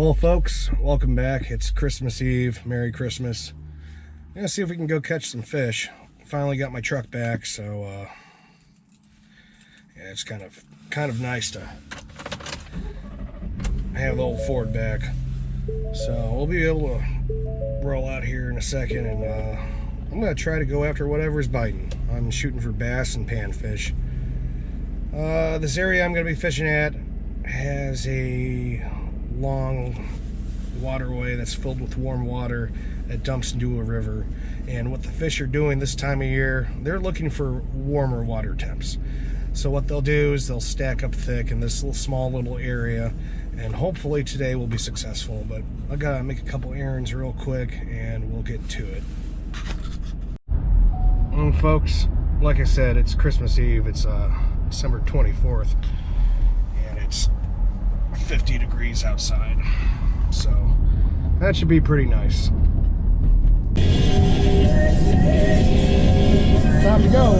Well, folks, welcome back. It's Christmas Eve. Merry Christmas. I'm gonna see if we can go catch some fish. Finally got my truck back, so yeah, it's kind of nice to have the old Ford back. So we'll be able to roll out here in a second, and I'm gonna try to go after whatever's biting. I'm shooting for bass and panfish. This area I'm gonna be fishing at has a long waterway that's filled with warm water that dumps into a river, and what the fish are doing this time of year, they're looking for warmer water temps. So what they'll do is they'll stack up thick in this small little area, and hopefully today will be successful. But I gotta make a couple errands real quick and we'll get to it. And folks, like I said, it's Christmas Eve. It's December 24th, and it's 50 degrees outside, so that should be pretty nice. Time to go.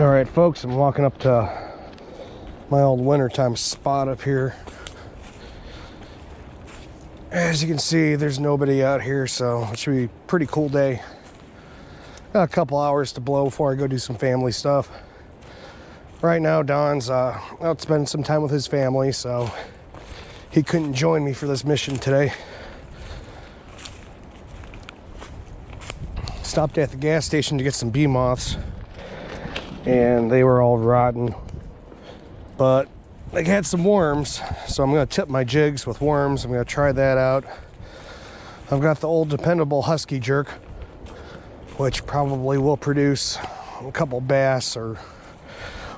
All right, folks, I'm walking up to my old wintertime spot up here. As you can see, there's nobody out here, so it should be a pretty cool day. Got a couple hours to blow before I go do some family stuff. Right now, Don's out spending some time with his family, so he couldn't join me for this mission today. Stopped at the gas station to get some bee moths, and they were all rotten, but they had some worms, so I'm going to tip my jigs with worms. I'm going to try that out. I've got the old dependable Husky Jerk, which probably will produce a couple bass or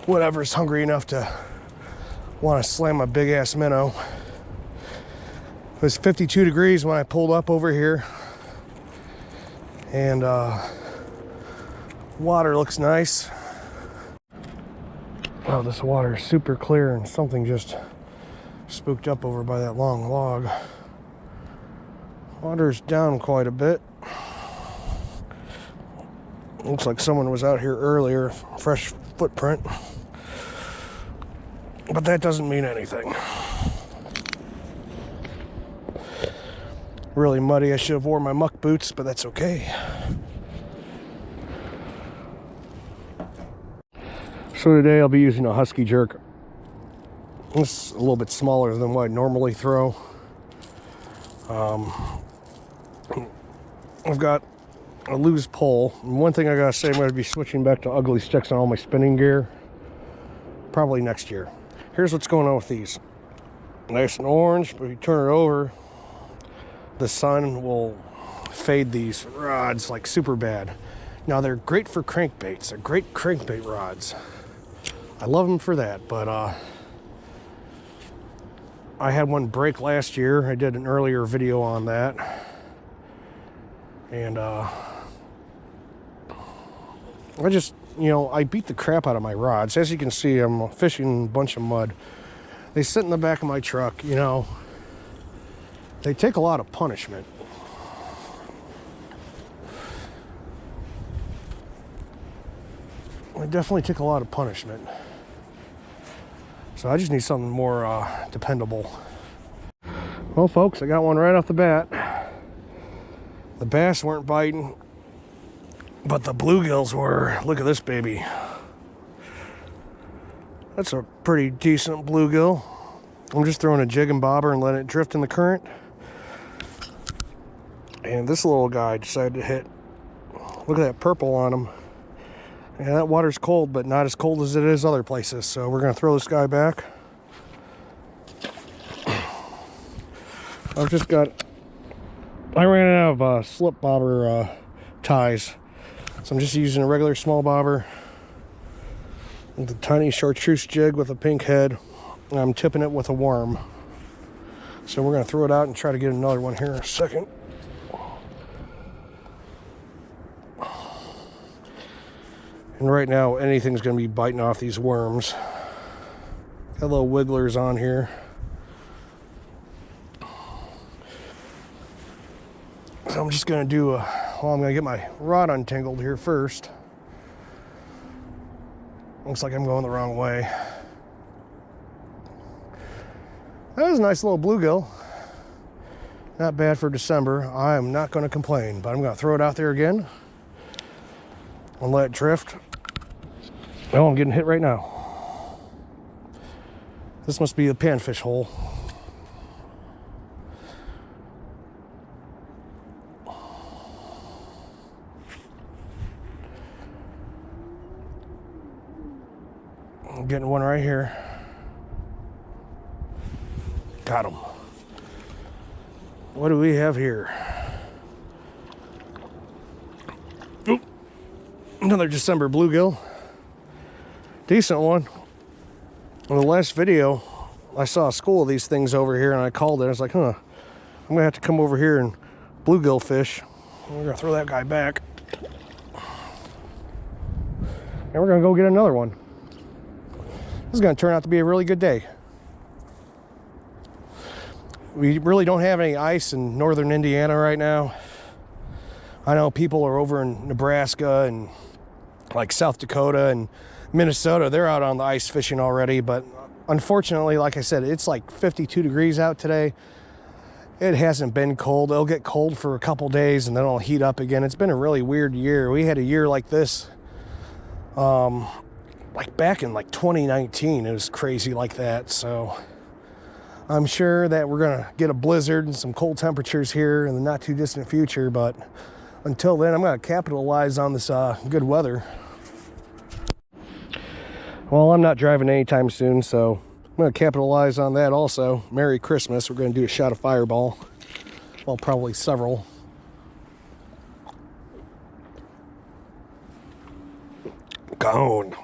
whatever's hungry enough to want to slam a big ass minnow. It was 52 degrees when I pulled up over here, and water looks nice. Oh, this water is super clear, and something just spooked up over by that long log. Water's down quite a bit. Looks like someone was out here earlier, fresh footprint. But that doesn't mean anything. Really muddy. I should have worn my muck boots, but that's okay. So today I'll be using a Husky Jerk. It's a little bit smaller than what I normally throw. I've got a loose pole. And one thing I gotta say, I'm gonna be switching back to ugly sticks on all my spinning gear probably next year. Here's what's going on with these. Nice and orange, but if you turn it over, the sun will fade these rods like super bad. Now they're great for crankbaits. They're great crankbait rods. I love them for that, but I had one break last year. I did an earlier video on that. And I just, I beat the crap out of my rods. As you can see, I'm fishing a bunch of mud. They sit in the back of my truck, They take a lot of punishment. They definitely take a lot of punishment. So I just need something more dependable. Well, folks, I got one right off the bat. The bass weren't biting, but the bluegills were. Look at this baby. That's a pretty decent bluegill. I'm just throwing a jig and bobber and letting it drift in the current. And this little guy decided to hit. Look at that purple on him. Yeah, that water's cold, but not as cold as it is other places. So we're going to throw this guy back. I ran out of slip bobber ties. So I'm just using a regular small bobber with a tiny chartreuse jig with a pink head. And I'm tipping it with a worm. So we're going to throw it out and try to get another one here in a second. And right now, anything's going to be biting off these worms. Got little wigglers on here. So I'm just going to do I'm going to get my rod untangled here first. Looks like I'm going the wrong way. was a nice little bluegill. Not bad for December. I am not going to complain, but I'm going to throw it out there again and let it drift. Oh, I'm getting hit right now. This must be the panfish hole. I'm getting one right here. Got him. What do we have here? Oop. Another December bluegill. Decent one. In the last video, I saw a school of these things over here and I called it. I was like, huh, I'm gonna have to come over here and bluegill fish. We're gonna throw that guy back. And we're gonna go get another one. This is gonna turn out to be a really good day. We really don't have any ice in northern Indiana right now. I know people are over in Nebraska and like South Dakota and Minnesota. They're out on the ice fishing already, but unfortunately, like I said, it's like 52 degrees out today. It hasn't been cold. It'll get cold for a couple days and then it'll heat up again. It's been a really weird year. We had a year like this, like back in like 2019. It was crazy like that. So I'm sure that we're gonna get a blizzard and some cold temperatures here in the not too distant future, but until then, I'm gonna capitalize on this good weather. Well, I'm not driving anytime soon, so I'm gonna capitalize on that also. Merry Christmas. We're gonna do a shot of Fireball. Well, probably several. Gone.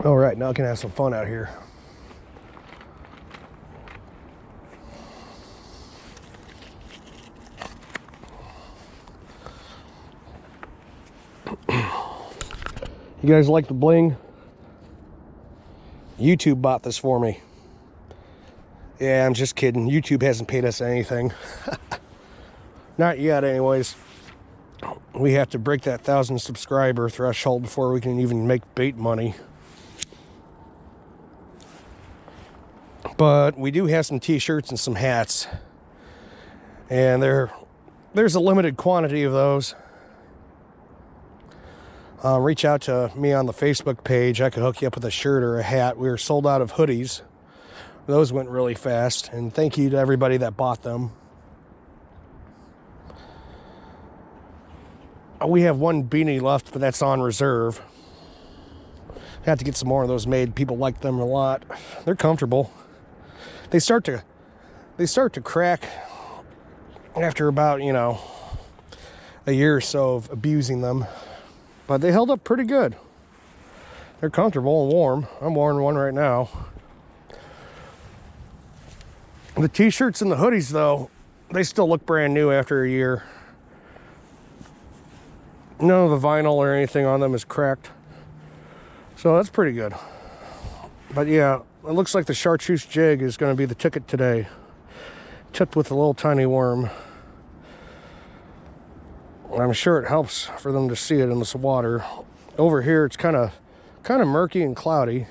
All right, now I can have some fun out here. You guys like the bling? YouTube bought this for me. Yeah, I'm just kidding. YouTube hasn't paid us anything. Not yet, anyways. We have to break that 1,000 subscriber threshold before we can even make bait money. But we do have some t-shirts and some hats. And there's a limited quantity of those. Reach out to me on the Facebook page. I could hook you up with a shirt or a hat. We were sold out of hoodies. Those went really fast. And thank you to everybody that bought them. We have one beanie left, but that's on reserve. Have to get some more of those made. People like them a lot. They're comfortable. They start to crack after about, you know, a year or so of abusing them. But they held up pretty good. They're comfortable and warm. I'm wearing one right now. The t-shirts and the hoodies, though, they still look brand new after a year. None of the vinyl or anything on them is cracked. So that's pretty good. But yeah, it looks like the chartreuse jig is going to be the ticket today. Tipped with a little tiny worm. I'm sure it helps for them to see it in this water. Over here, it's kind of murky and cloudy.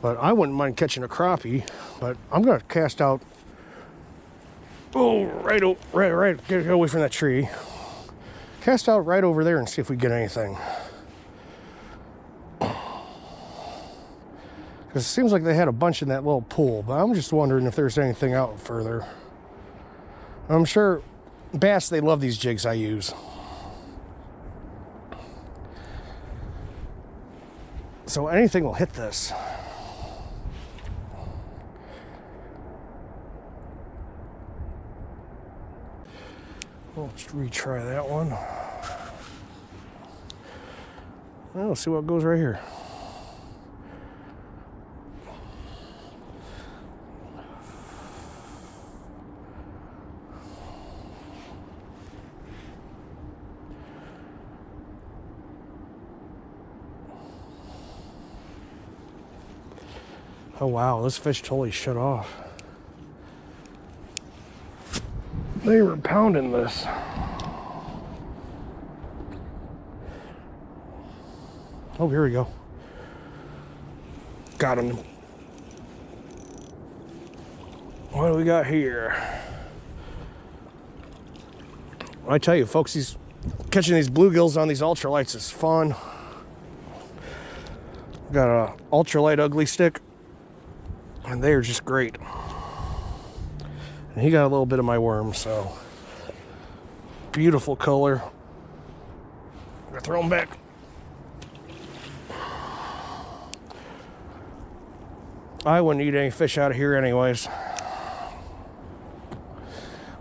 But I wouldn't mind catching a crappie. But I'm going to cast out. Oh, right. Get away from that tree. Cast out right over there and see if we get anything. Because it seems like they had a bunch in that little pool, but I'm just wondering if there's anything out further. I'm sure bass, they love these jigs I use. So anything will hit this. Let's retry that one. Well, let's see what goes right here. Oh wow, this fish totally shut off. They were pounding this. Oh, here we go. Got him. What do we got here? I tell you, folks, catching these bluegills on these ultralights is fun. Got a ultralight ugly stick, and they are just great. And he got a little bit of my worm, so beautiful color. I'm gonna throw him back. I wouldn't eat any fish out of here anyways.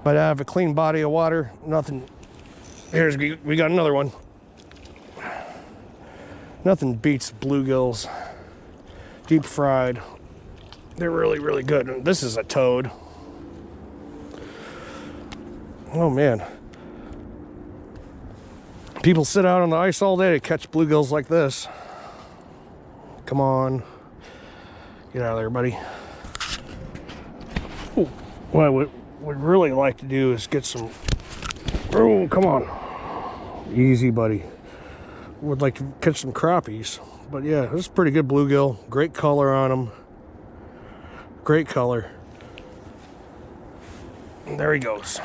But I have a clean body of water, nothing. We got another one. Nothing beats bluegills, deep fried. They're really, really good. And this is a toad. Oh man. People sit out on the ice all day to catch bluegills like this. Come on. Get out of there, buddy. Ooh. What I would really like to do is get some... Oh, come on. Easy, buddy. Would like to catch some crappies. But yeah, this is pretty good bluegill. Great color on them. Great color. And there he goes.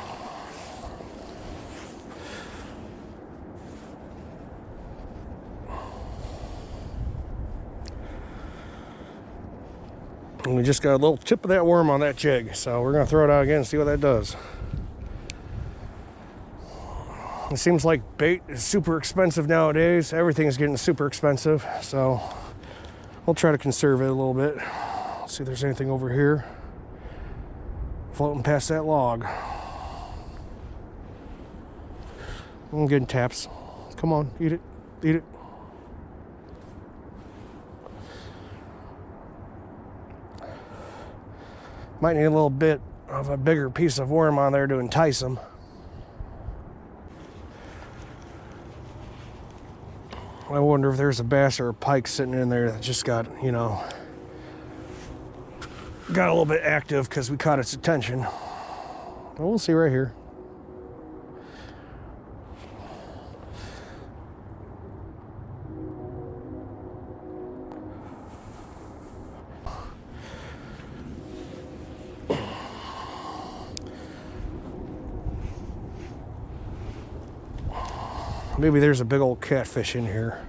And we just got a little tip of that worm on that jig, so we're gonna throw it out again and see what that does. It seems like bait is super expensive nowadays. Everything's getting super expensive, so we'll try to conserve it a little bit. Let's see if there's anything over here floating past that log. I'm getting taps. Come on, eat it, eat it. Might need a little bit of a bigger piece of worm on there to entice them. I wonder if there's a bass or a pike sitting in there that just got, you know, got a little bit active because we caught its attention. Well, we'll see right here. Maybe there's a big old catfish in here.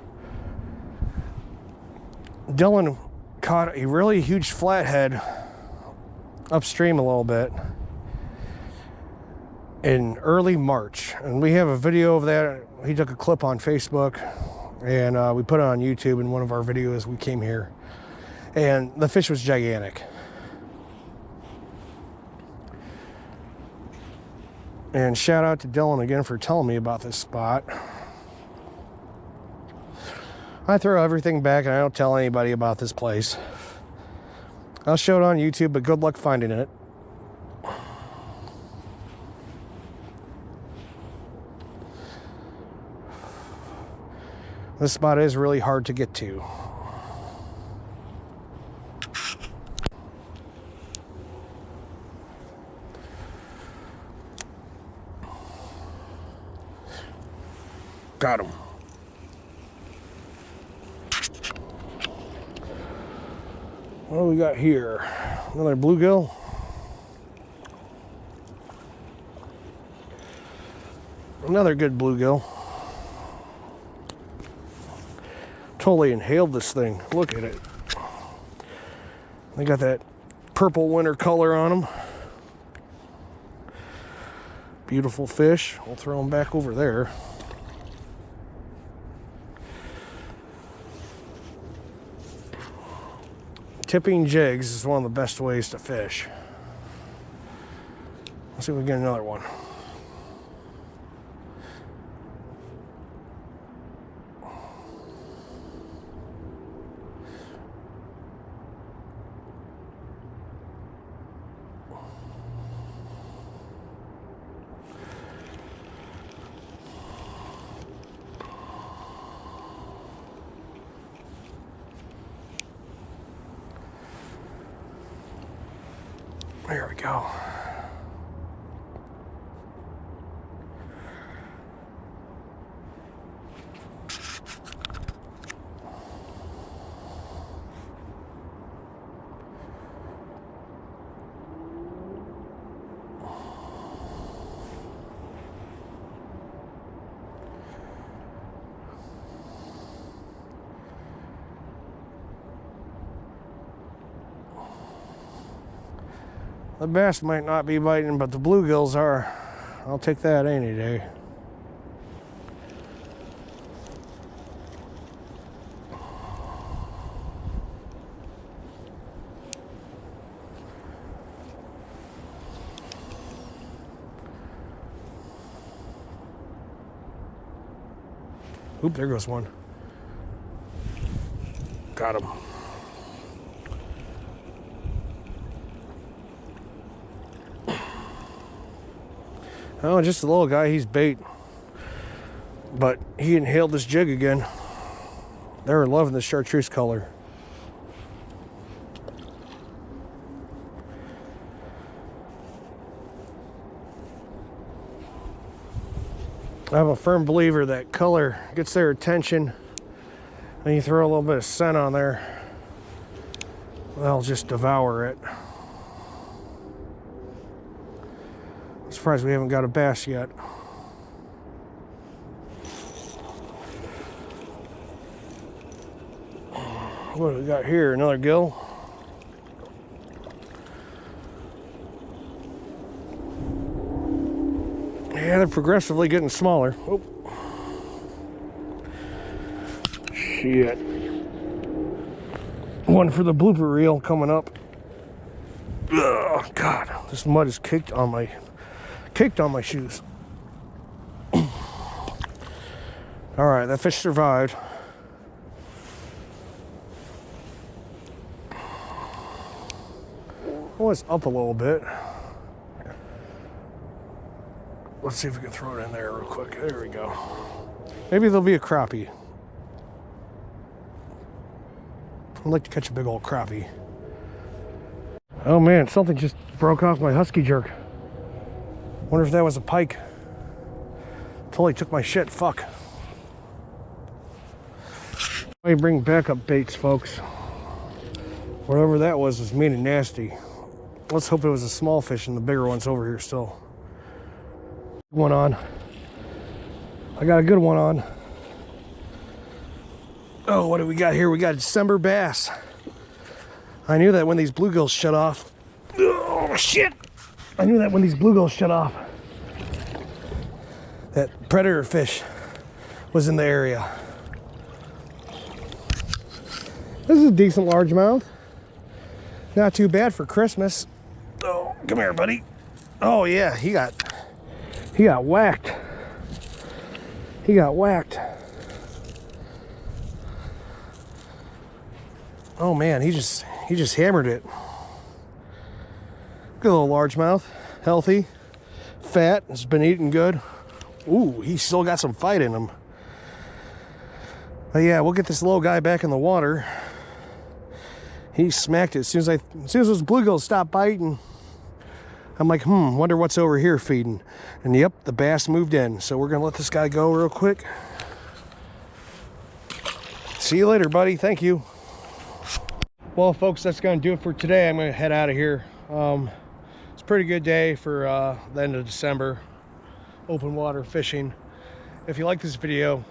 Dylan caught a really huge flathead upstream a little bit in early March. And we have a video of that. He took a clip on Facebook and we put it on YouTube in one of our videos. We came here and the fish was gigantic. And shout out to Dylan again for telling me about this spot. I throw everything back and I don't tell anybody about this place. I'll show it on YouTube, but good luck finding it. This spot is really hard to get to. Got him. What do we got here? Another bluegill. Another good bluegill. Totally inhaled this thing. Look at it. They got that purple winter color on them. Beautiful fish. We'll throw them back over there. Tipping jigs is one of the best ways to fish. Let's see if we can get another one. There we go. The bass might not be biting, but the bluegills are. I'll take that any day. Oop, there goes one. Got him. Oh, just a little guy, he's bait. But he inhaled this jig again. They were loving the chartreuse color. I'm a firm believer that color gets their attention, and you throw a little bit of scent on there, they'll just devour it. I'm surprised we haven't got a bass yet. What do we got here? Another gill. Yeah, they're progressively getting smaller. Oh. Shit. One for the blooper reel coming up. Oh God, this mud is caked on my shoes. All right, that fish survived. Oh, it's up a little bit. Let's see if we can throw it in there real quick. There we go. Maybe there'll be a crappie. I'd like to catch a big old crappie. Oh man, something just broke off my husky jerk. Wonder if that was a pike. Totally took my shit, fuck. I bring backup baits, folks. Whatever that was mean and nasty. Let's hope it was a small fish and the bigger one's over here still. One on. I got a good one on. Oh, what do we got here? We got December bass. I knew that when these bluegills shut off. Oh shit! I knew that when these bluegills shut off, that predator fish was in the area. This is a decent largemouth. Not too bad for Christmas. Oh, come here, buddy. Oh yeah, he got whacked. He got whacked. Oh man, he just hammered it. Good little largemouth, healthy, fat, has been eating good. Ooh, he's still got some fight in him. But yeah, we'll get this little guy back in the water. He smacked it as soon as those bluegills stopped biting. I'm like, wonder what's over here feeding. And yep, the bass moved in. So we're gonna let this guy go real quick. See you later, buddy. Thank you. Well, folks, that's gonna do it for today. I'm gonna head out of here. It's a pretty good day for the end of December. Open water fishing. If you like this video,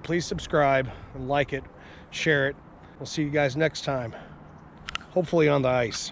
please subscribe and like it, share it. We'll see you guys next time. Hopefully on the ice.